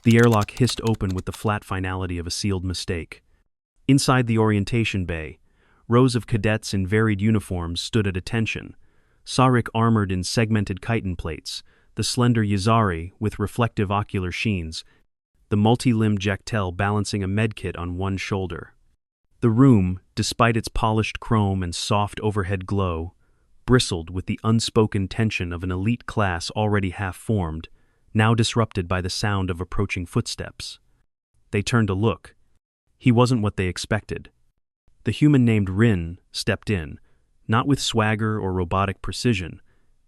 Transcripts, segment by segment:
The airlock hissed open with the flat finality of a sealed mistake. Inside the orientation bay, rows of cadets in varied uniforms stood at attention, Sarek armored in segmented chitin plates, the slender Yazari with reflective ocular sheens, the multi-limbed Jektel balancing a medkit on one shoulder. The room, despite its polished chrome and soft overhead glow, bristled with the unspoken tension of an elite class already half-formed, now disrupted by the sound of approaching footsteps. They turned to look. He wasn't what they expected. The human named Rin stepped in, not with swagger or robotic precision,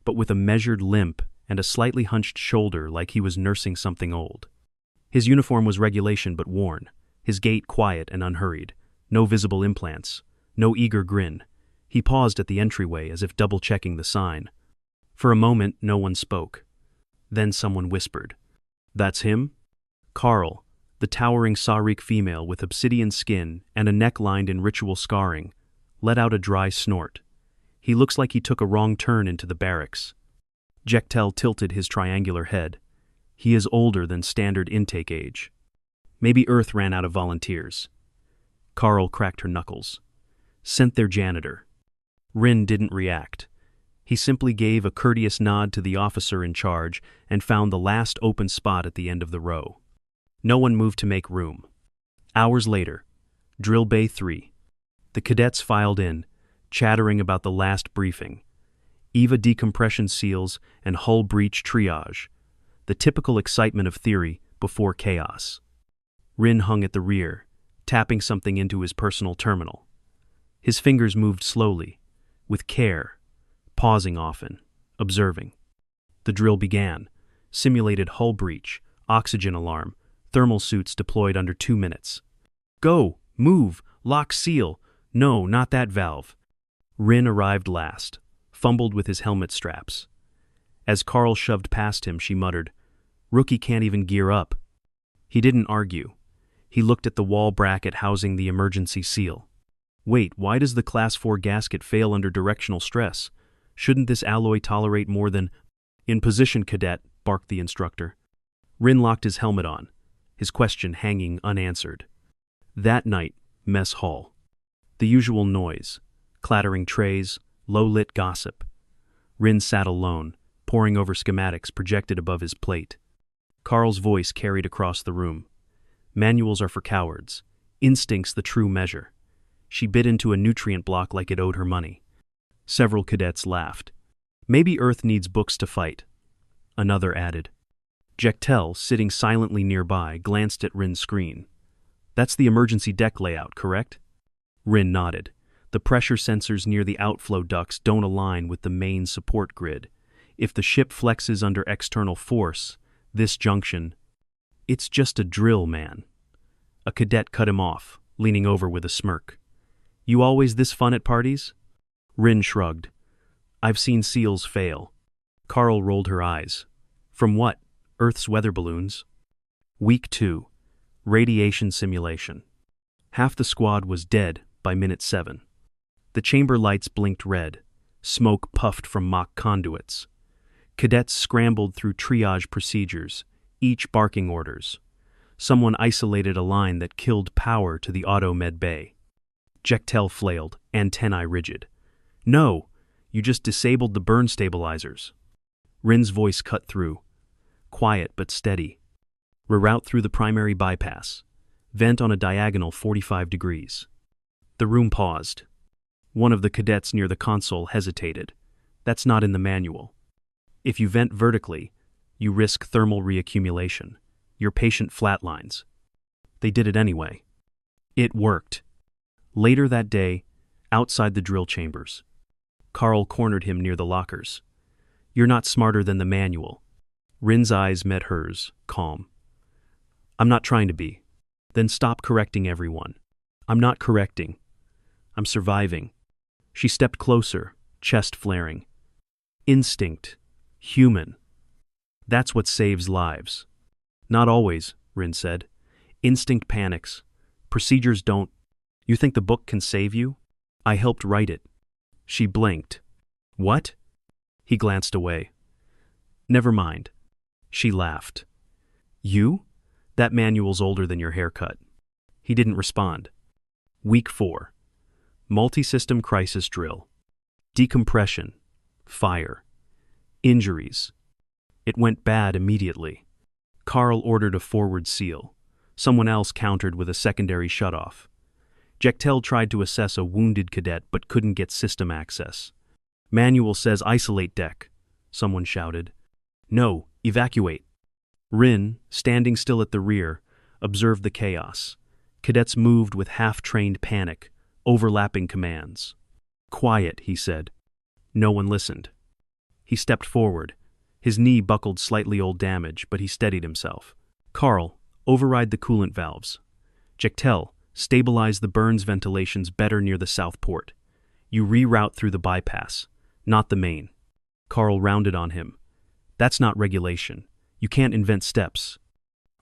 but with a measured limp and a slightly hunched shoulder like he was nursing something old. His uniform was regulation but worn, his gait quiet and unhurried, no visible implants, no eager grin. He paused at the entryway as if double-checking the sign. For a moment, no one spoke. Then someone whispered, "That's him?" Carl, the towering Sarek female with obsidian skin and a neck lined in ritual scarring, let out a dry snort. He looks like he took a wrong turn into the barracks. Jektel tilted his triangular head. He is older than standard intake age. Maybe Earth ran out of volunteers. Carl cracked her knuckles. Sent their janitor. Rin didn't react. He simply gave a courteous nod to the officer in charge and found the last open spot at the end of the row. No one moved to make room. Hours later, Drill Bay 3. The cadets filed in, chattering about the last briefing. EVA decompression seals and hull breach triage. The typical excitement of theory before chaos. Rin hung at the rear, tapping something into his personal terminal. His fingers moved slowly, with care, pausing often, observing. The drill began. Simulated hull breach, oxygen alarm, thermal suits deployed under 2 minutes. Go, move, lock seal. No, not that valve. Rin arrived last, fumbled with his helmet straps. As Carl shoved past him, she muttered, "Rookie can't even gear up." He didn't argue. He looked at the wall bracket housing the emergency seal. Wait, why does the Class 4 gasket fail under directional stress? Shouldn't this alloy tolerate more than— "In position, cadet," barked the instructor. Rin locked his helmet on, his question hanging unanswered. That night, mess hall. The usual noise, clattering trays, low-lit gossip. Rin sat alone, poring over schematics projected above his plate. Carl's voice carried across the room. Manuals are for cowards. Instinct's the true measure. She bit into a nutrient block like it owed her money. Several cadets laughed. Maybe Earth needs books to fight. Another added. Jektel, sitting silently nearby, glanced at Rin's screen. That's the emergency deck layout, correct? Rin nodded. The pressure sensors near the outflow ducts don't align with the main support grid. If the ship flexes under external force, this junction— It's just a drill, man. A cadet cut him off, leaning over with a smirk. You always this fun at parties? Rin shrugged. I've seen SEALs fail. Carl rolled her eyes. From what? Earth's weather balloons? Week 2. Radiation simulation. Half the squad was dead by minute 7. The chamber lights blinked red. Smoke puffed from mock conduits. Cadets scrambled through triage procedures, each barking orders. Someone isolated a line that killed power to the auto med bay. Jektel flailed, antennae rigid. No, you just disabled the burn stabilizers. Rin's voice cut through. Quiet but steady. Reroute through the primary bypass. Vent on a diagonal 45 degrees. The room paused. One of the cadets near the console hesitated. That's not in the manual. If you vent vertically, you risk thermal reaccumulation. Your patient flatlines. They did it anyway. It worked. Later that day, outside the drill chambers, Carl cornered him near the lockers. You're not smarter than the manual. Rin's eyes met hers, calm. I'm not trying to be. Then stop correcting everyone. I'm not correcting. I'm surviving. She stepped closer, chest flaring. Instinct. Human. That's what saves lives. Not always, Rin said. Instinct panics. Procedures don't. You think the book can save you? I helped write it. She blinked. What? He glanced away. Never mind. She laughed. You? That manual's older than your haircut. He didn't respond. Week 4. Multi-system crisis drill. Decompression. Fire. Injuries. It went bad immediately. Carl ordered a forward seal. Someone else countered with a secondary shutoff. Jektel tried to assess a wounded cadet but couldn't get system access. Manual says isolate deck, someone shouted. No, evacuate. Rin, standing still at the rear, observed the chaos. Cadets moved with half-trained panic, overlapping commands. Quiet, he said. No one listened. He stepped forward. His knee buckled slightly old damage, but he steadied himself. Carl, override the coolant valves. Jektel, stabilize the burns ventilations better near the south port. You reroute through the bypass, not the main. Carl rounded on him. That's not regulation. You can't invent steps.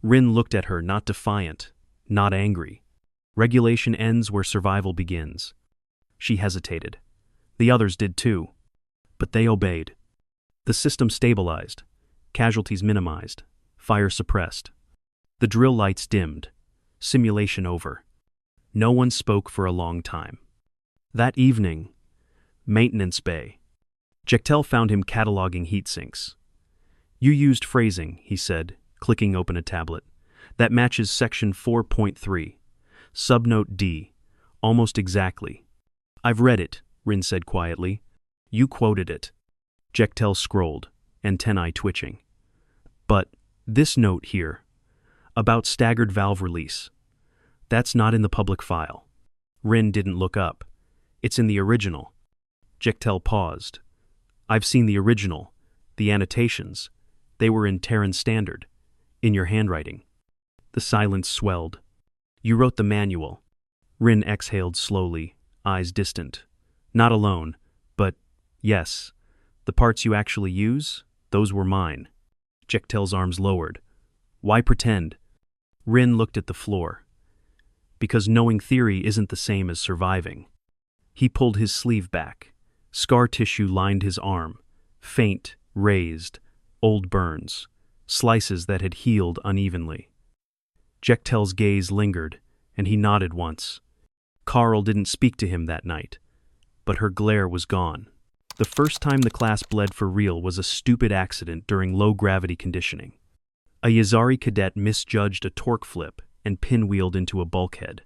Rin looked at her, not defiant, not angry. Regulation ends where survival begins. She hesitated. The others did too. But they obeyed. The system stabilized. Casualties minimized. Fire suppressed. The drill lights dimmed. Simulation over. No one spoke for a long time. That evening, maintenance bay. Jektel found him cataloging heat sinks. You used phrasing, he said, clicking open a tablet. That matches section 4.3. Subnote D. Almost exactly. I've read it, Rin said quietly. You quoted it. Jektel scrolled, antennae twitching. But this note here, about staggered valve release, that's not in the public file. Rin didn't look up. It's in the original. Jektel paused. I've seen the original, the annotations. They were in Terran Standard, in your handwriting. The silence swelled. You wrote the manual. Rin exhaled slowly, eyes distant. Not alone, but, yes, the parts you actually use, those were mine. Jektel's arms lowered. Why pretend? Rin looked at the floor. Because knowing theory isn't the same as surviving. He pulled his sleeve back. Scar tissue lined his arm. Faint, raised, old burns. Slices that had healed unevenly. Jektel's gaze lingered, and he nodded once. Carl didn't speak to him that night, but her glare was gone. The first time the class bled for real was a stupid accident during low-gravity conditioning. A Yazari cadet misjudged a torque flip and pinwheeled into a bulkhead.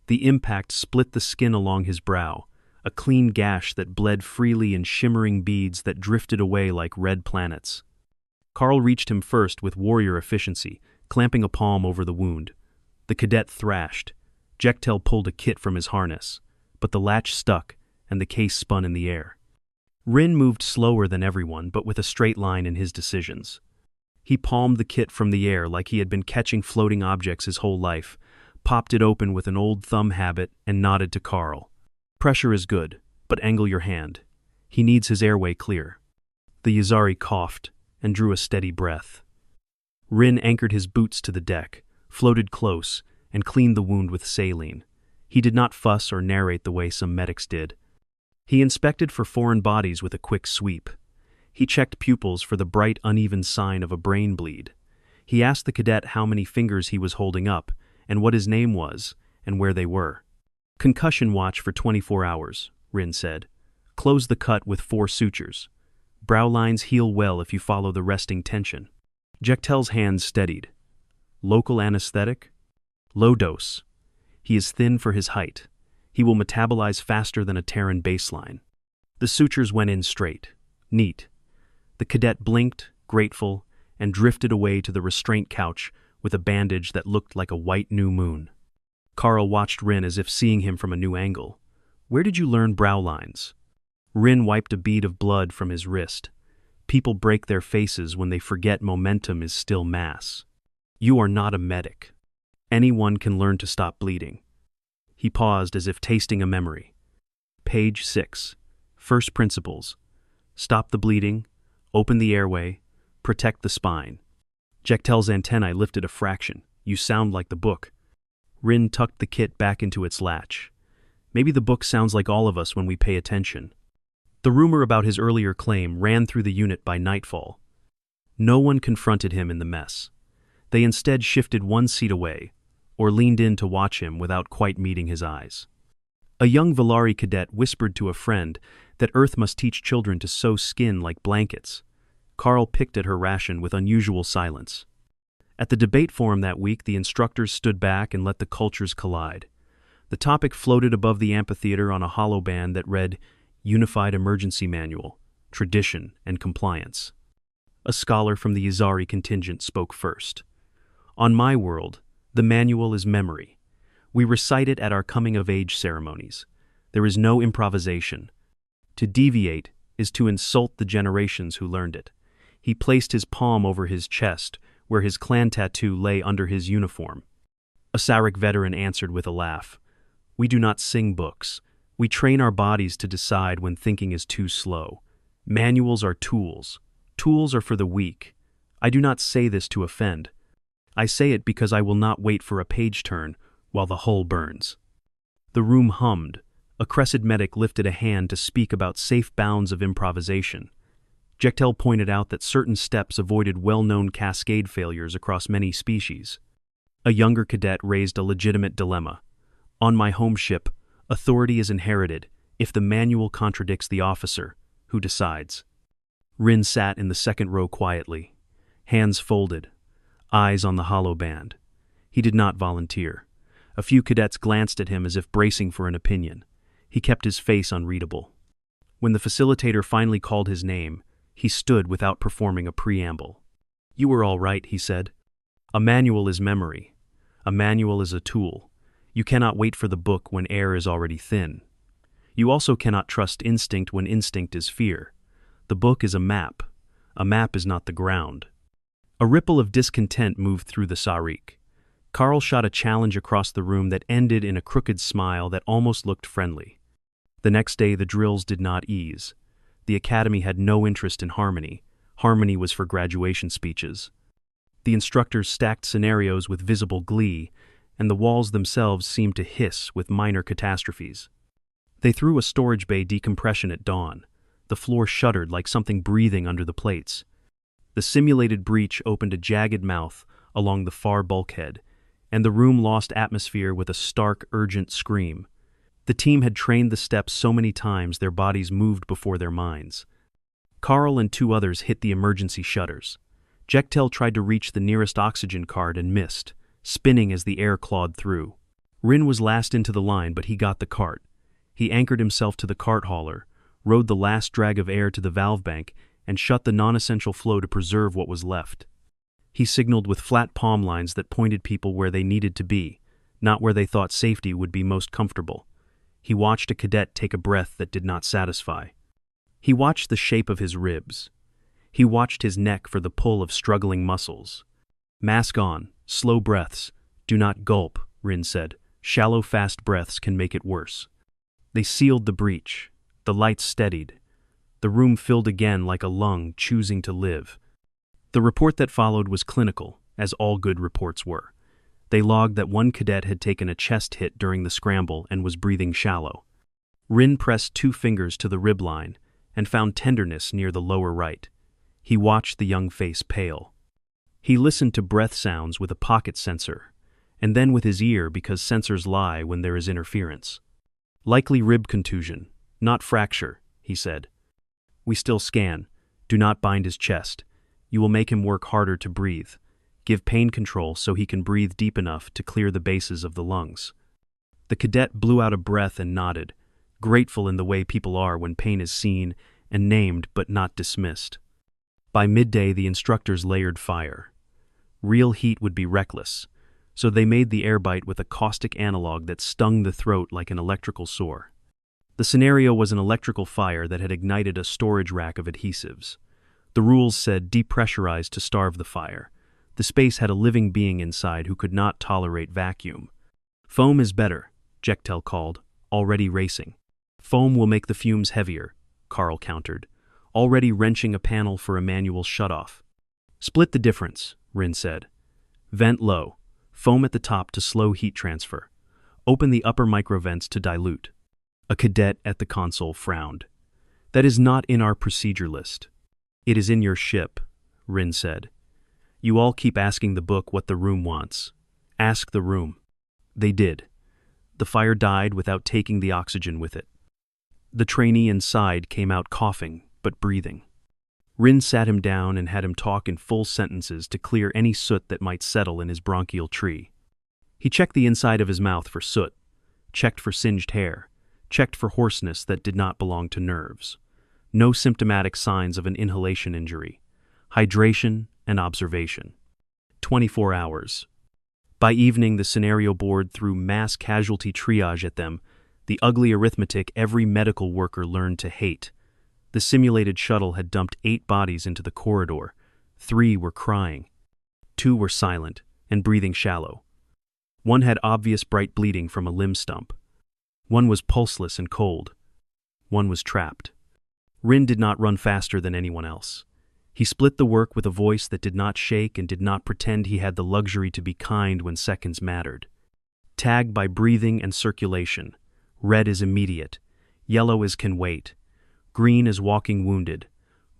The impact split the skin along his brow, a clean gash that bled freely in shimmering beads that drifted away like red planets. Carl reached him first with warrior efficiency, clamping a palm over the wound. The cadet thrashed. Jektel pulled a kit from his harness, but the latch stuck and the case spun in the air. Rin moved slower than everyone, but with a straight line in his decisions. He palmed the kit from the air like he had been catching floating objects his whole life, popped it open with an old thumb habit, and nodded to Carl. Pressure is good, but angle your hand. He needs his airway clear. The Yazari coughed and drew a steady breath. Rin anchored his boots to the deck, floated close, and cleaned the wound with saline. He did not fuss or narrate the way some medics did. He inspected for foreign bodies with a quick sweep. He checked pupils for the bright, uneven sign of a brain bleed. He asked the cadet how many fingers he was holding up, and what his name was, and where they were. Concussion watch for 24 hours, Rin said. Close the cut with 4 sutures. Brow lines heal well if you follow the resting tension. Jektel's hands steadied. Local anesthetic? Low dose. He is thin for his height. He will metabolize faster than a Terran baseline. The sutures went in straight. Neat. The cadet blinked, grateful, and drifted away to the restraint couch with a bandage that looked like a white new moon. Carl watched Rin as if seeing him from a new angle. Where did you learn brow lines? Rin wiped a bead of blood from his wrist. People break their faces when they forget momentum is still mass. You are not a medic. Anyone can learn to stop bleeding. He paused as if tasting a memory. Page 6. First principles. Stop the bleeding, open the airway, protect the spine. Jektel's antennae lifted a fraction. You sound like the book. Rin tucked the kit back into its latch. Maybe the book sounds like all of us when we pay attention. The rumor about his earlier claim ran through the unit by nightfall. No one confronted him in the mess. They instead shifted one seat away, or leaned in to watch him without quite meeting his eyes. A young Valari cadet whispered to a friend that Earth must teach children to sew skin like blankets. Carl picked at her ration with unusual silence. At the debate forum that week, the instructors stood back and let the cultures collide. The topic floated above the amphitheater on a hollow band that read, Unified Emergency Manual, Tradition and Compliance. A scholar from the Yazari contingent spoke first. On my world, the manual is memory. We recite it at our coming-of-age ceremonies. There is no improvisation. To deviate is to insult the generations who learned it. He placed his palm over his chest, where his clan tattoo lay under his uniform. A Sarek veteran answered with a laugh. We do not sing books. We train our bodies to decide when thinking is too slow. Manuals are tools. Tools are for the weak. I do not say this to offend. I say it because I will not wait for a page turn while the hull burns. The room hummed. A crescent medic lifted a hand to speak about safe bounds of improvisation. Jektel pointed out that certain steps avoided well-known cascade failures across many species. A younger cadet raised a legitimate dilemma. On my home ship, authority is inherited. If the manual contradicts the officer, who decides? Rin sat in the second row quietly, hands folded, eyes on the hollow band. He did not volunteer. A few cadets glanced at him as if bracing for an opinion. He kept his face unreadable. When the facilitator finally called his name, he stood without performing a preamble. You were all right, he said. A manual is memory. A manual is a tool. You cannot wait for the book when air is already thin. You also cannot trust instinct when instinct is fear. The book is a map. A map is not the ground. A ripple of discontent moved through the Sarik. Carl shot a challenge across the room that ended in a crooked smile that almost looked friendly. The next day the drills did not ease. The academy had no interest in harmony. Harmony was for graduation speeches. The instructors stacked scenarios with visible glee, and the walls themselves seemed to hiss with minor catastrophes. They threw a storage bay decompression at dawn. The floor shuddered like something breathing under the plates. The simulated breach opened a jagged mouth along the far bulkhead, and the room lost atmosphere with a stark, urgent scream. The team had trained the steps so many times their bodies moved before their minds. Carl and two others hit the emergency shutters. Jektel tried to reach the nearest oxygen card and missed, spinning as the air clawed through. Rin was last into the line, but he got the cart. He anchored himself to the cart hauler, rode the last drag of air to the valve bank, and shut the non-essential flow to preserve what was left. He signaled with flat palm lines that pointed people where they needed to be, not where they thought safety would be most comfortable. He watched a cadet take a breath that did not satisfy. He watched the shape of his ribs. He watched his neck for the pull of struggling muscles. Mask on, slow breaths. Do not gulp, Rin said. Shallow, fast breaths can make it worse. They sealed the breach. The lights steadied. The room filled again like a lung choosing to live. The report that followed was clinical, as all good reports were. They logged that one cadet had taken a chest hit during the scramble and was breathing shallow. Rin pressed 2 fingers to the rib line and found tenderness near the lower right. He watched the young face pale. He listened to breath sounds with a pocket sensor, and then with his ear because sensors lie when there is interference. Likely rib contusion, not fracture, he said. We still scan. Do not bind his chest. You will make him work harder to breathe. Give pain control so he can breathe deep enough to clear the bases of the lungs. The cadet blew out a breath and nodded, grateful in the way people are when pain is seen and named but not dismissed. By midday, the instructors layered fire. Real heat would be reckless, so they made the air bite with a caustic analog that stung the throat like an electrical sore. The scenario was an electrical fire that had ignited a storage rack of adhesives. The rules said depressurize to starve the fire. The space had a living being inside who could not tolerate vacuum. Foam is better, Jektel called, already racing. Foam will make the fumes heavier, Carl countered, already wrenching a panel for a manual shutoff. Split the difference, Rin said. Vent low, foam at the top to slow heat transfer. Open the upper microvents to dilute. A cadet at the console frowned. That is not in our procedure list. It is in your ship, Rin said. You all keep asking the book what the room wants. Ask the room. They did. The fire died without taking the oxygen with it. The trainee inside came out coughing, but breathing. Rin sat him down and had him talk in full sentences to clear any soot that might settle in his bronchial tree. He checked the inside of his mouth for soot, checked for singed hair, checked for hoarseness that did not belong to nerves. No symptomatic signs of an inhalation injury. Hydration and observation. 24 hours. By evening, the scenario board threw mass casualty triage at them, the ugly arithmetic every medical worker learned to hate. The simulated shuttle had dumped 8 bodies into the corridor. 3 were crying. 2 were silent and breathing shallow. 1 had obvious bright bleeding from a limb stump. 1 was pulseless and cold. 1 was trapped. Rin did not run faster than anyone else. He split the work with a voice that did not shake and did not pretend he had the luxury to be kind when seconds mattered. Tagged by breathing and circulation. Red is immediate. Yellow is can wait. Green is walking wounded.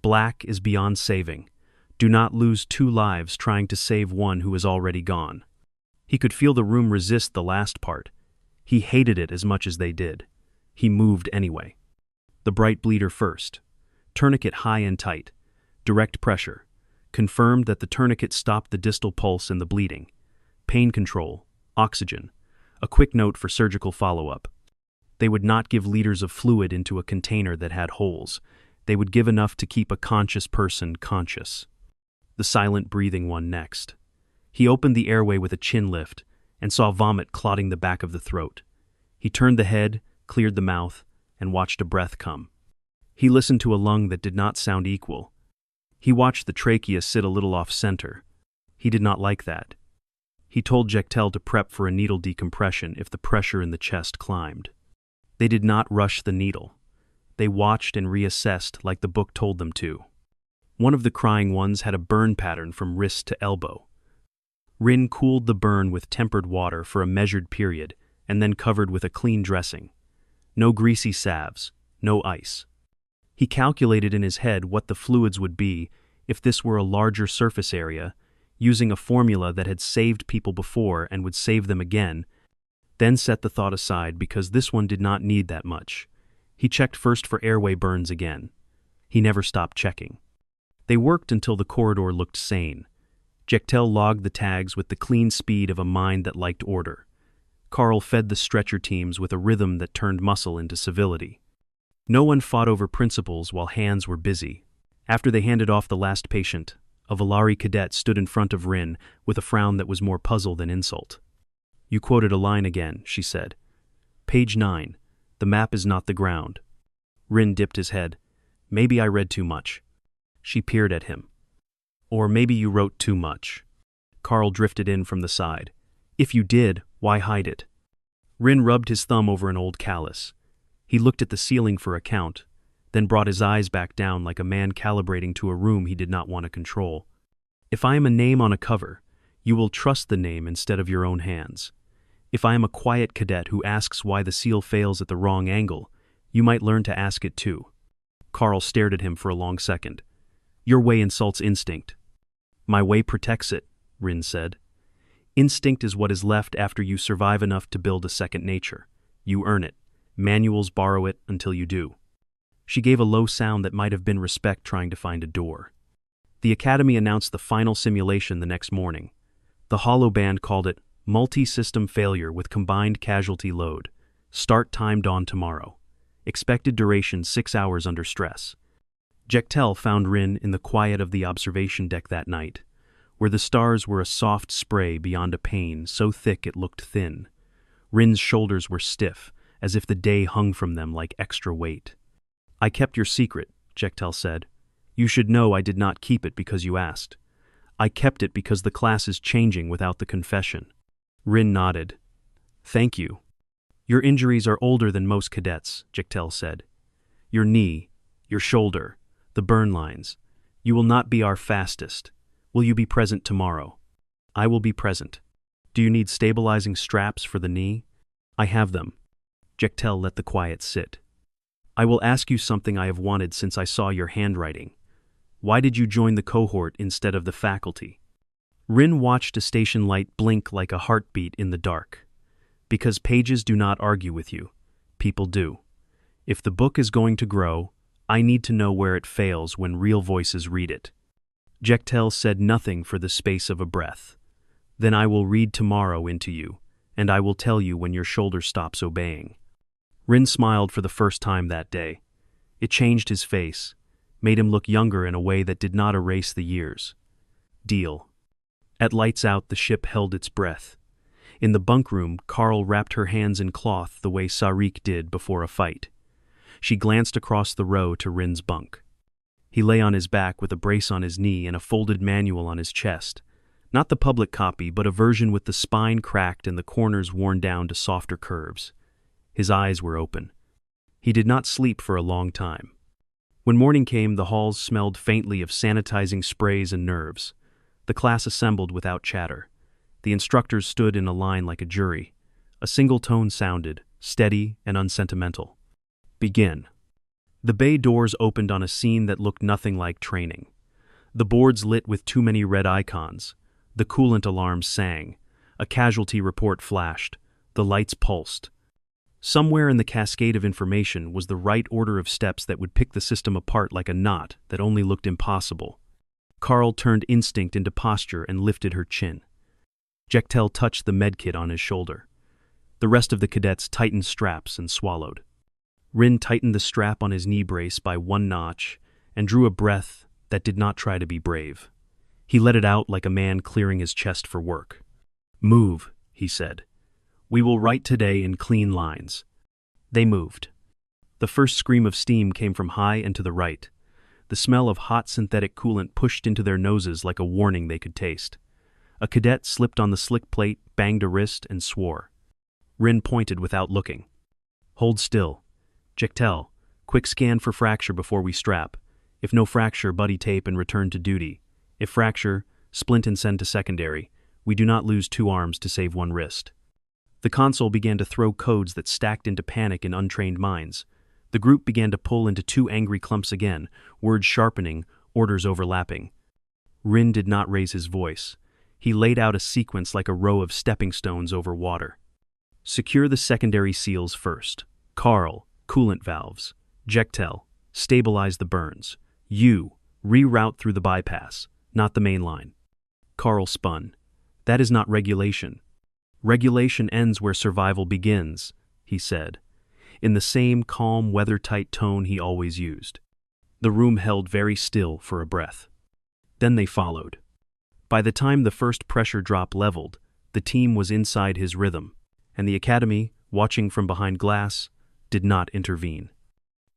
Black is beyond saving. Do not lose 2 lives trying to save 1 who is already gone. He could feel the room resist the last part. He hated it as much as they did. He moved anyway. The bright bleeder first. Tourniquet high and tight. Direct pressure. Confirmed that the tourniquet stopped the distal pulse and the bleeding. Pain control. Oxygen. A quick note for surgical follow-up. They would not give liters of fluid into a container that had holes. They would give enough to keep a conscious person conscious. The silent breathing one next. He opened the airway with a chin lift and saw vomit clotting the back of the throat. He turned the head, cleared the mouth, and watched a breath come. He listened to a lung that did not sound equal. He watched the trachea sit a little off-center. He did not like that. He told Jektel to prep for a needle decompression if the pressure in the chest climbed. They did not rush the needle. They watched and reassessed like the book told them to. One of the crying ones had a burn pattern from wrist to elbow. Rin cooled the burn with tempered water for a measured period and then covered with a clean dressing. No greasy salves, no ice. He calculated in his head what the fluids would be if this were a larger surface area, using a formula that had saved people before and would save them again, then set the thought aside because this one did not need that much. He checked first for airway burns again. He never stopped checking. They worked until the corridor looked sane. Jektel logged the tags with the clean speed of a mind that liked order. Carl fed the stretcher teams with a rhythm that turned muscle into civility. No one fought over principles while hands were busy. After they handed off the last patient, a Valari cadet stood in front of Rin with a frown that was more puzzle than insult. "You quoted a line again," she said. "Page 9. The map is not the ground." Rin dipped his head. "Maybe I read too much." She peered at him. "Or maybe you wrote too much." Carl drifted in from the side. "If you did, why hide it?" Rin rubbed his thumb over an old callus. He looked at the ceiling for a count, then brought his eyes back down like a man calibrating to a room he did not want to control. "If I am a name on a cover, you will trust the name instead of your own hands. If I am a quiet cadet who asks why the seal fails at the wrong angle, you might learn to ask it too." Carl stared at him for a long second. "Your way insults instinct." "My way protects it," Rin said. "Instinct is what is left after you survive enough to build a second nature. You earn it. Manuals borrow it until you do." She gave a low sound that might have been respect trying to find a door. The Academy announced the final simulation the next morning. The holo band called it multi-system failure with combined casualty load. Start time dawn tomorrow. Expected duration 6 hours under stress. Jektel found Rin in the quiet of the observation deck that night, where the stars were a soft spray beyond a pane so thick it looked thin. Rin's shoulders were stiff, as if the day hung from them like extra weight. "I kept your secret," Jektel said. "You should know I did not keep it because you asked. I kept it because the class is changing without the confession." Rin nodded. "Thank you." "Your injuries are older than most cadets," Jektel said. "Your knee, your shoulder, the burn lines. You will not be our fastest. Will you be present tomorrow?" "I will be present." "Do you need stabilizing straps for the knee?" "I have them." Jektel let the quiet sit. "I will ask you something I have wanted since I saw your handwriting. Why did you join the cohort instead of the faculty?" Rin watched a station light blink like a heartbeat in the dark. Because pages do not argue with you, people do. If the book is going to grow, I need to know where it fails when real voices read it. Jektel said nothing for the space of a breath. Then I will read tomorrow into you, and I will tell you when your shoulder stops obeying. Rin smiled for the first time that day. It changed his face, made him look younger in a way that did not erase the years. Deal. At lights out, the ship held its breath. In the bunk room, Carl wrapped her hands in cloth the way Sarik did before a fight. She glanced across the row to Rin's bunk. He lay on his back with a brace on his knee and a folded manual on his chest. Not the public copy, but a version with the spine cracked and the corners worn down to softer curves. His eyes were open. He did not sleep for a long time. When morning came, the halls smelled faintly of sanitizing sprays and nerves. The class assembled without chatter. The instructors stood in a line like a jury. A single tone sounded, steady and unsentimental. Begin. The bay doors opened on a scene that looked nothing like training. The boards lit with too many red icons. The coolant alarms sang. A casualty report flashed. The lights pulsed. Somewhere in the cascade of information was the right order of steps that would pick the system apart like a knot that only looked impossible. Carl turned instinct into posture and lifted her chin. Jektel touched the medkit on his shoulder. The rest of the cadets tightened straps and swallowed. Rin tightened the strap on his knee brace by one notch and drew a breath that did not try to be brave. He let it out like a man clearing his chest for work. Move, he said. We will write today in clean lines. They moved. The first scream of steam came from high and to the right. The smell of hot synthetic coolant pushed into their noses like a warning they could taste. A cadet slipped on the slick plate, banged a wrist, and swore. Rin pointed without looking. Hold still. Jektel, quick scan for fracture before we strap. If no fracture, buddy tape and return to duty. If fracture, splint and send to secondary. We do not lose 2 arms to save 1 wrist. The console began to throw codes that stacked into panic in untrained minds. The group began to pull into 2 angry clumps again, words sharpening, orders overlapping. Rin did not raise his voice. He laid out a sequence like a row of stepping stones over water. Secure the secondary seals first. Carl, coolant valves. Jektel, stabilize the burns. You, reroute through the bypass, not the main line. Carl spun. That is not regulation. Regulation ends where survival begins, he said, in the same calm, weather-tight tone he always used. The room held very still for a breath. Then they followed. By the time the first pressure drop leveled, the team was inside his rhythm, and the academy, watching from behind glass, did not intervene.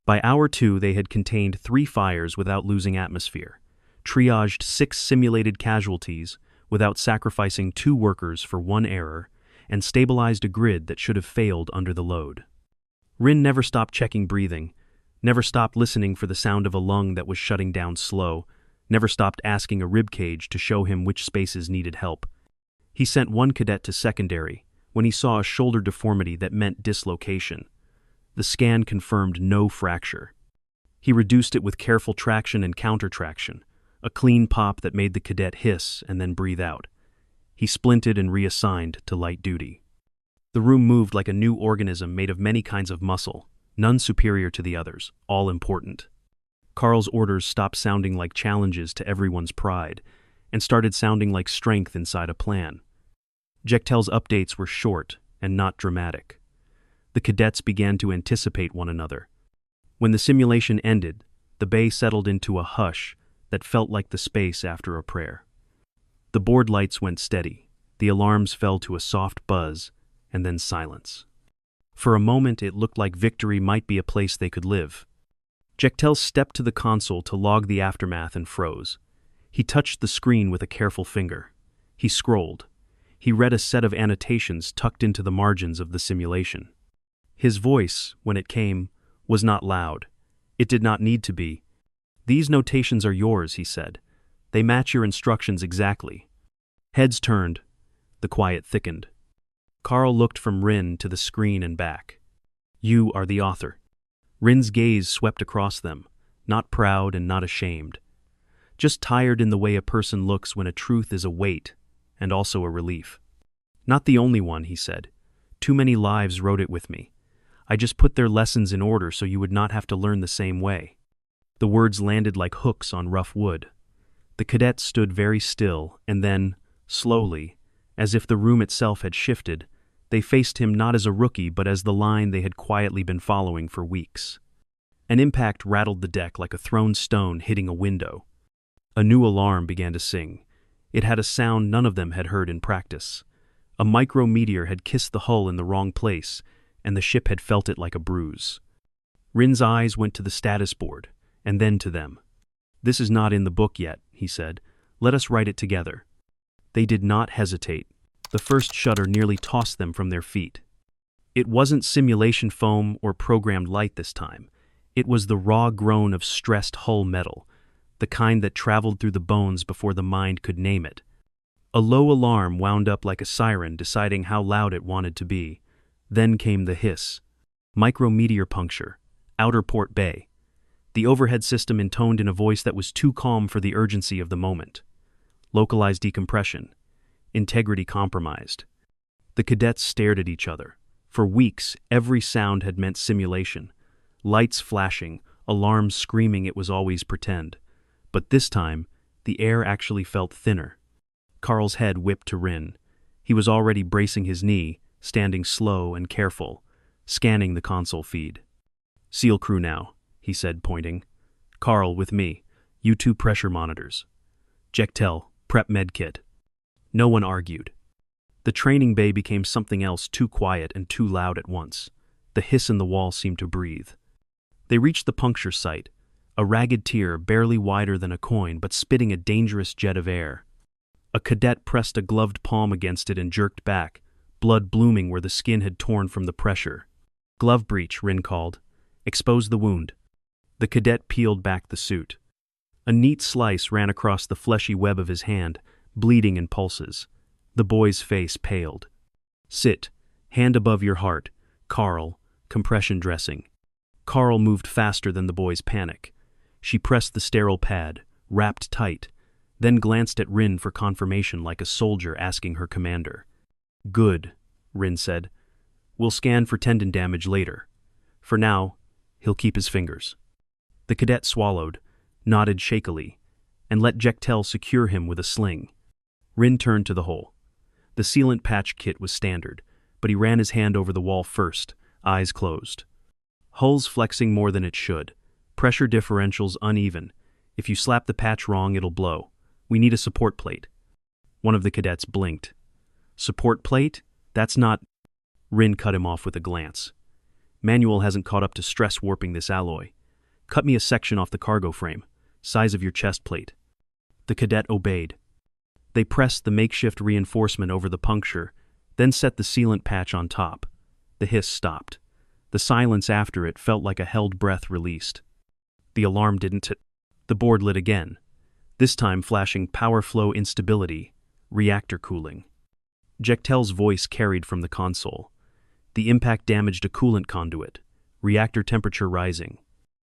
By hour 2, they had contained 3 fires without losing atmosphere, triaged 6 simulated casualties without sacrificing 2 workers for 1 error, and stabilized a grid that should have failed under the load. Rin never stopped checking breathing, never stopped listening for the sound of a lung that was shutting down slow, never stopped asking a rib cage to show him which spaces needed help. He sent 1 cadet to secondary when he saw a shoulder deformity that meant dislocation. The scan confirmed no fracture. He reduced it with careful traction and counter-traction, a clean pop that made the cadet hiss and then breathe out. He splinted and reassigned to light duty. The room moved like a new organism made of many kinds of muscle, none superior to the others, all important. Carl's orders stopped sounding like challenges to everyone's pride and started sounding like strength inside a plan. Jektel's updates were short and not dramatic. The cadets began to anticipate one another. When the simulation ended, the bay settled into a hush that felt like the space after a prayer. The board lights went steady, the alarms fell to a soft buzz, and then silence. For a moment it looked like victory might be a place they could live. Jektel stepped to the console to log the aftermath and froze. He touched the screen with a careful finger. He scrolled. He read a set of annotations tucked into the margins of the simulation. His voice, when it came, was not loud. It did not need to be. These notations are yours, he said. They match your instructions exactly. Heads turned. The quiet thickened. Carl looked from Rin to the screen and back. You are the author. Rin's gaze swept across them, not proud and not ashamed. Just tired in the way a person looks when a truth is a weight, and also a relief. Not the only one, he said. Too many lives wrote it with me. I just put their lessons in order so you would not have to learn the same way. The words landed like hooks on rough wood. The cadet stood very still, and then, slowly, as if the room itself had shifted, they faced him not as a rookie but as the line they had quietly been following for weeks. An impact rattled the deck like a thrown stone hitting a window. A new alarm began to sing. It had a sound none of them had heard in practice. A micrometeor had kissed the hull in the wrong place, and the ship had felt it like a bruise. Rin's eyes went to the status board, and then to them. "This is not in the book yet," he said. "Let us write it together." They did not hesitate. The first shudder nearly tossed them from their feet. It wasn't simulation foam or programmed light this time. It was the raw groan of stressed hull metal, the kind that traveled through the bones before the mind could name it. A low alarm wound up like a siren deciding how loud it wanted to be. Then came the hiss. Micrometeor puncture. Outer port bay. The overhead system intoned in a voice that was too calm for the urgency of the moment. Localized decompression. Integrity compromised. The cadets stared at each other. For weeks, every sound had meant simulation. Lights flashing, alarms screaming it was always pretend. But this time, the air actually felt thinner. Carl's head whipped to Rin. He was already bracing his knee, standing slow and careful, scanning the console feed. "SEAL crew now," he said, pointing. "Carl, with me. You two pressure monitors. Jektel, prep medkit." No one argued. The training bay became something else too quiet and too loud at once. The hiss in the wall seemed to breathe. They reached the puncture site, a ragged tear barely wider than a coin but spitting a dangerous jet of air. A cadet pressed a gloved palm against it and jerked back, blood blooming where the skin had torn from the pressure. "Glove breach," Rin called. "Expose the wound." The cadet peeled back the suit. A neat slice ran across the fleshy web of his hand, bleeding in pulses. The boy's face paled. "Sit, hand above your heart, Carl, compression dressing." Carl moved faster than the boy's panic. She pressed the sterile pad, wrapped tight, then glanced at Rin for confirmation like a soldier asking her commander. "Good," Rin said. "We'll scan for tendon damage later. For now, he'll keep his fingers." The cadet swallowed, nodded shakily, and let Jektel secure him with a sling. Rin turned to the hole. The sealant patch kit was standard, but he ran his hand over the wall first, eyes closed. Hull's flexing more than it should. Pressure differentials uneven. If you slap the patch wrong, it'll blow. We need a support plate. One of the cadets blinked. "Support plate? That's not—" Rin cut him off with a glance. "Manual hasn't caught up to stress warping this alloy. Cut me a section off the cargo frame, size of your chest plate." The cadet obeyed. They pressed the makeshift reinforcement over the puncture, then set the sealant patch on top. The hiss stopped. The silence after it felt like a held breath released. The alarm didn't hit. The board lit again, this time flashing power flow instability, reactor cooling. Jektel's voice carried from the console. The impact damaged a coolant conduit, reactor temperature rising.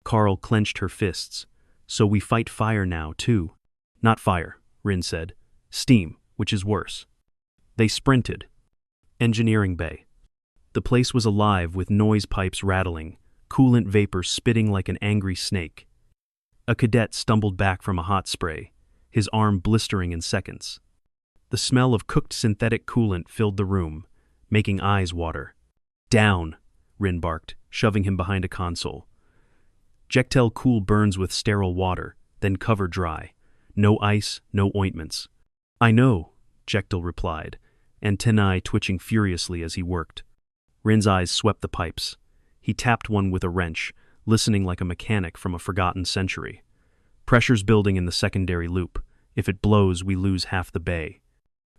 Carl clenched her fists. "So we fight fire now, too." "Not fire," Rin said. "Steam, which is worse." They sprinted. Engineering bay. The place was alive with noise pipes rattling, coolant vapor spitting like an angry snake. A cadet stumbled back from a hot spray, his arm blistering in seconds. The smell of cooked synthetic coolant filled the room, making eyes water. "Down," Rin barked, shoving him behind a console. Jektel cool burns with sterile water, then cover dry. No ice, no ointments. "I know," Jektel replied, antennae twitching furiously as he worked. Rin's eyes swept the pipes. He tapped one with a wrench, listening like a mechanic from a forgotten century. "Pressure's building in the secondary loop. If it blows, we lose half the bay."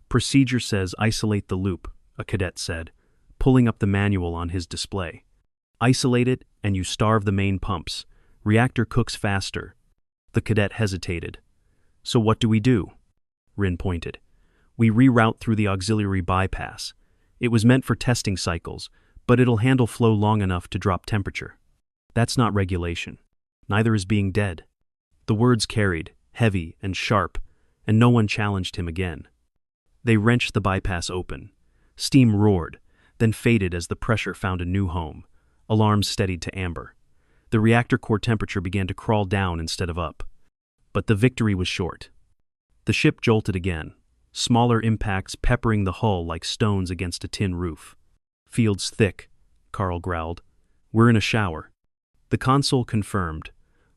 "Procedure says isolate the loop," a cadet said, pulling up the manual on his display. "Isolate it, and you starve the main pumps. Reactor cooks faster." The cadet hesitated. "So what do we do?" Rin pointed. "We reroute through the auxiliary bypass. It was meant for testing cycles, but it'll handle flow long enough to drop temperature." "That's not regulation. Neither is being dead." The words carried, heavy and sharp, and no one challenged him again. They wrenched the bypass open. Steam roared, then faded as the pressure found a new home. Alarms steadied to amber. The reactor core temperature began to crawl down instead of up. But the victory was short. The ship jolted again, smaller impacts peppering the hull like stones against a tin roof. "Field's thick," Carl growled. "We're in a shower." The console confirmed.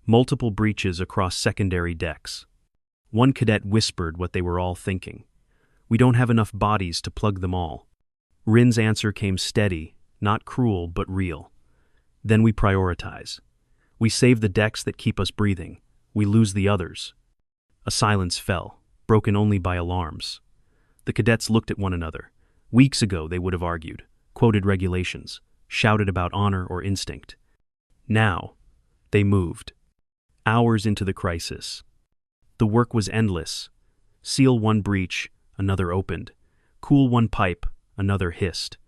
Multiple breaches across secondary decks. One cadet whispered what they were all thinking. "We don't have enough bodies to plug them all." Rin's answer came steady, not cruel but real. "Then we prioritize. We save the decks that keep us breathing. We lose the others." A silence fell, broken only by alarms. The cadets looked at one another. Weeks ago they would have argued, quoted regulations, shouted about honor or instinct. Now, they moved. Hours into the crisis. The work was endless. Seal one breach, another opened. Cool one pipe, another hissed.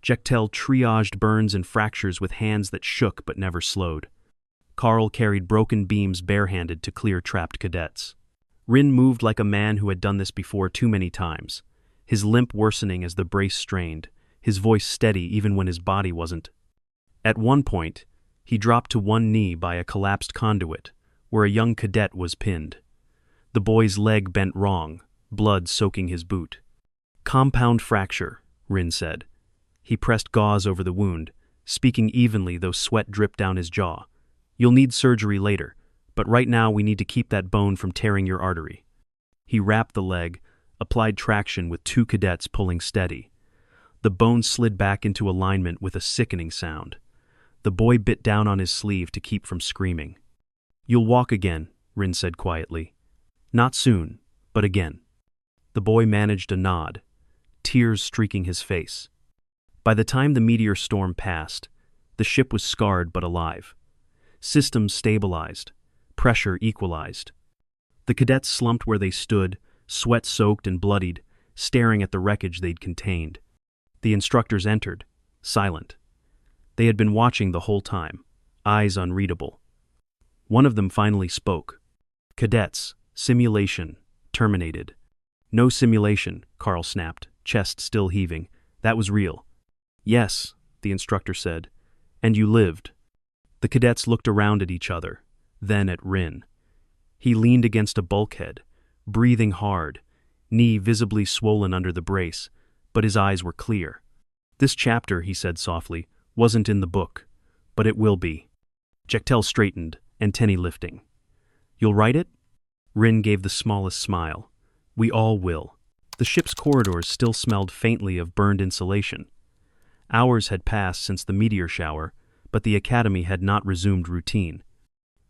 Jektel triaged burns and fractures with hands that shook but never slowed. Carl carried broken beams barehanded to clear trapped cadets. Rin moved like a man who had done this before too many times, his limp worsening as the brace strained, his voice steady even when his body wasn't. At one point, he dropped to one knee by a collapsed conduit, where a young cadet was pinned. The boy's leg bent wrong, blood soaking his boot. "Compound fracture," Rin said. He pressed gauze over the wound, speaking evenly though sweat dripped down his jaw. "You'll need surgery later, but right now we need to keep that bone from tearing your artery." He wrapped the leg, applied traction with two cadets pulling steady. The bone slid back into alignment with a sickening sound. The boy bit down on his sleeve to keep from screaming. "You'll walk again," Rin said quietly. "Not soon, but again." The boy managed a nod, tears streaking his face. By the time the meteor storm passed, the ship was scarred but alive. Systems stabilized, pressure equalized. The cadets slumped where they stood, sweat-soaked and bloodied, staring at the wreckage they'd contained. The instructors entered, silent. They had been watching the whole time, eyes unreadable. One of them finally spoke. "Cadets, simulation, terminated." "No simulation," Carl snapped, chest still heaving. "That was real." "Yes," the instructor said. "And you lived." The cadets looked around at each other, then at Rin. He leaned against a bulkhead, breathing hard, knee visibly swollen under the brace, but his eyes were clear. "This chapter," he said softly, "wasn't in the book, but it will be." Jektel straightened, antennae lifting. "You'll write it?" Rin gave the smallest smile. "We all will." The ship's corridors still smelled faintly of burned insulation. Hours had passed since the meteor shower, but the academy had not resumed routine.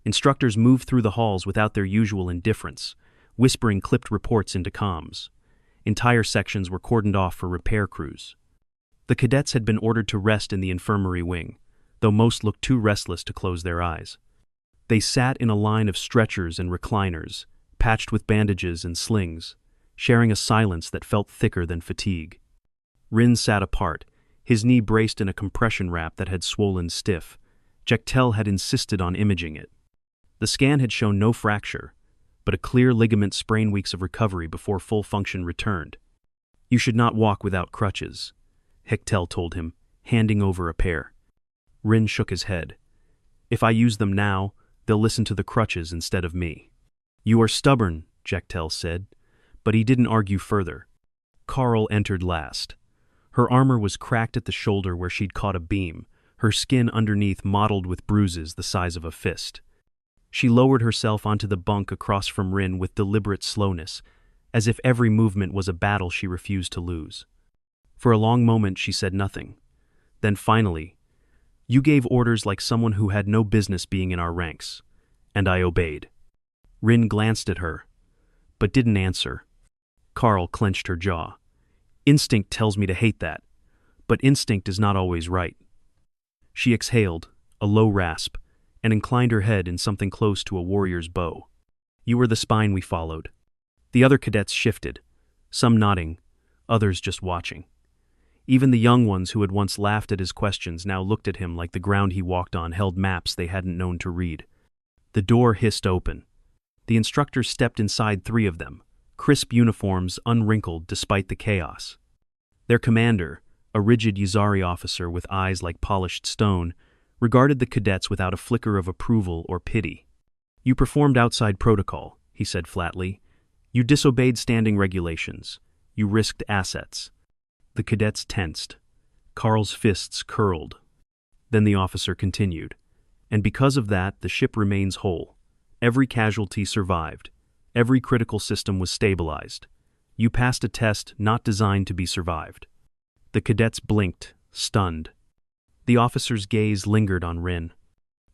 Instructors moved through the halls without their usual indifference, whispering clipped reports into comms. Entire sections were cordoned off for repair crews. The cadets had been ordered to rest in the infirmary wing, though most looked too restless to close their eyes. They sat in a line of stretchers and recliners, patched with bandages and slings, sharing a silence that felt thicker than fatigue. Rin sat apart, his knee braced in a compression wrap that had swollen stiff. Jektel had insisted on imaging it. The scan had shown no fracture, but a clear ligament sprain, weeks of recovery before full function returned. "You should not walk without crutches," Jektel told him, handing over a pair. Rin shook his head. "If I use them now, they'll listen to the crutches instead of me." "You are stubborn," Jektel said, but he didn't argue further. Carl entered last. Her armor was cracked at the shoulder where she'd caught a beam, her skin underneath mottled with bruises the size of a fist. She lowered herself onto the bunk across from Rin with deliberate slowness, as if every movement was a battle she refused to lose. For a long moment she said nothing. Then finally, "You gave orders like someone who had no business being in our ranks, and I obeyed." Rin glanced at her, but didn't answer. Carl clenched her jaw. "Instinct tells me to hate that, but instinct is not always right." She exhaled, a low rasp, and inclined her head in something close to a warrior's bow. "You were the spine we followed." The other cadets shifted, some nodding, others just watching. Even the young ones who had once laughed at his questions now looked at him like the ground he walked on held maps they hadn't known to read. The door hissed open. The instructor stepped inside 3 of them, crisp uniforms unwrinkled despite the chaos. Their commander, a rigid Yuzari officer with eyes like polished stone, regarded the cadets without a flicker of approval or pity. "You performed outside protocol," he said flatly. "You disobeyed standing regulations. You risked assets." The cadets tensed. Carl's fists curled. Then the officer continued. "And because of that, the ship remains whole. Every casualty survived. Every critical system was stabilized. You passed a test not designed to be survived." The cadets blinked, stunned. The officer's gaze lingered on Rin.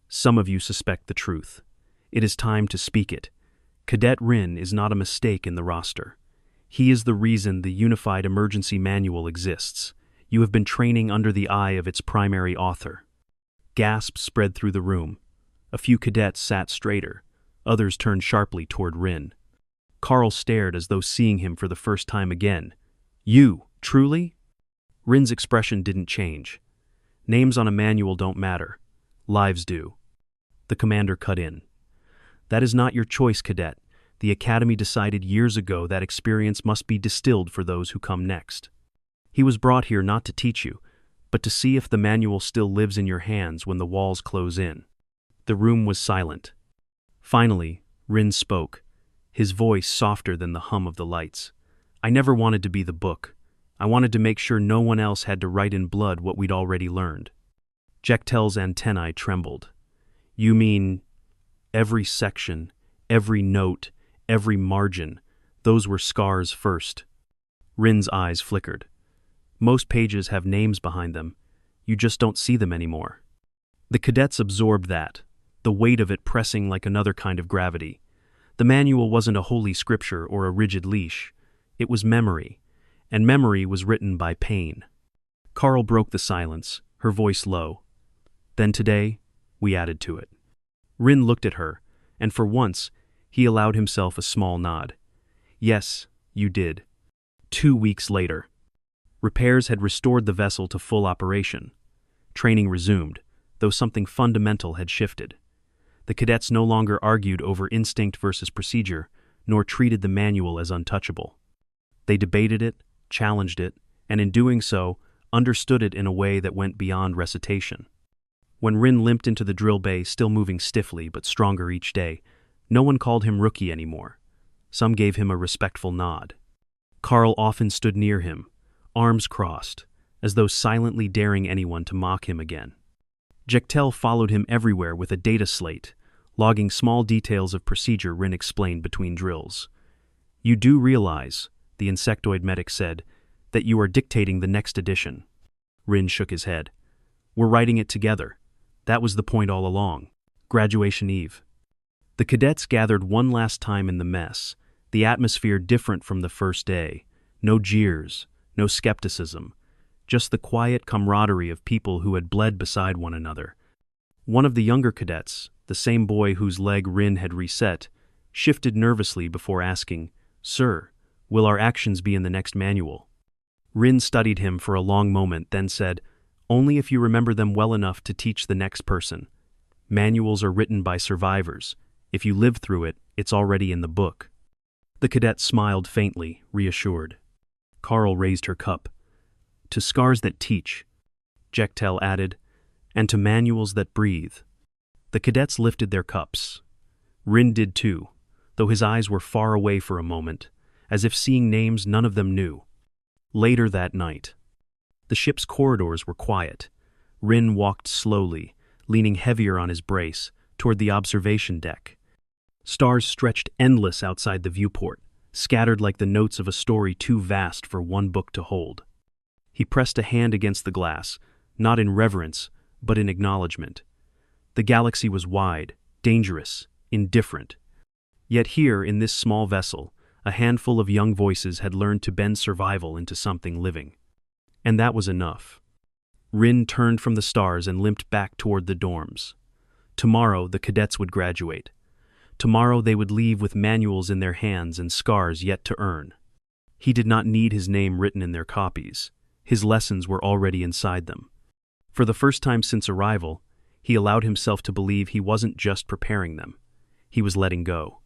"Some of you suspect the truth. It is time to speak it. Cadet Rin is not a mistake in the roster. He is the reason the Unified Emergency Manual exists. You have been training under the eye of its primary author." Gasps spread through the room. A few cadets sat straighter. Others turned sharply toward Rin. Carl stared as though seeing him for the first time again. "You, truly?" Rin's expression didn't change. "Names on a manual don't matter. Lives do." The commander cut in. "That is not your choice, cadet. The Academy decided years ago that experience must be distilled for those who come next. He was brought here not to teach you, but to see if the manual still lives in your hands when the walls close in." The room was silent. Finally, Rin spoke, his voice softer than the hum of the lights. "I never wanted to be the book. I wanted to make sure no one else had to write in blood what we'd already learned." Jektel's antennae trembled. "You mean every section, every note, every margin, those were scars first?" Rin's eyes flickered. "Most pages have names behind them. You just don't see them anymore." The cadets absorbed that, the weight of it pressing like another kind of gravity. The manual wasn't a holy scripture or a rigid leash. It was memory, and memory was written by pain. Carl broke the silence, her voice low. "Then today, we added to it." Rin looked at her, and for once, he allowed himself a small nod. "Yes, you did." 2 weeks later. Repairs had restored the vessel to full operation. Training resumed, though something fundamental had shifted. The cadets no longer argued over instinct versus procedure, nor treated the manual as untouchable. They debated it, challenged it, and in doing so, understood it in a way that went beyond recitation. When Rin limped into the drill bay, still moving stiffly but stronger each day, no one called him rookie anymore. Some gave him a respectful nod. Carl often stood near him, arms crossed, as though silently daring anyone to mock him again. Jektel followed him everywhere with a data slate, logging small details of procedure Rin explained between drills. "You do realize," the insectoid medic said, "that you are dictating the next edition." Rin shook his head. "We're writing it together. That was the point all along." Graduation Eve. The cadets gathered one last time in the mess, the atmosphere different from the first day. No jeers, no skepticism, just the quiet camaraderie of people who had bled beside one another. One of the younger cadets, the same boy whose leg Rin had reset, shifted nervously before asking, "Sir, will our actions be in the next manual?" Rin studied him for a long moment, then said, "Only if you remember them well enough to teach the next person. Manuals are written by survivors. If you live through it, it's already in the book." The cadet smiled faintly, reassured. Carl raised her cup. "To scars that teach," Jektel added, "and to manuals that breathe." The cadets lifted their cups. Rin did too, though his eyes were far away for a moment, as if seeing names none of them knew. Later that night. The ship's corridors were quiet. Rin walked slowly, leaning heavier on his brace, toward the observation deck. Stars stretched endless outside the viewport, scattered like the notes of a story too vast for one book to hold. He pressed a hand against the glass, not in reverence, but in acknowledgement. The galaxy was wide, dangerous, indifferent. Yet here, in this small vessel, a handful of young voices had learned to bend survival into something living. And that was enough. Rin turned from the stars and limped back toward the dorms. Tomorrow, the cadets would graduate. Tomorrow they would leave with manuals in their hands and scars yet to earn. He did not need his name written in their copies. His lessons were already inside them. For the first time since arrival, he allowed himself to believe he wasn't just preparing them. He was letting go.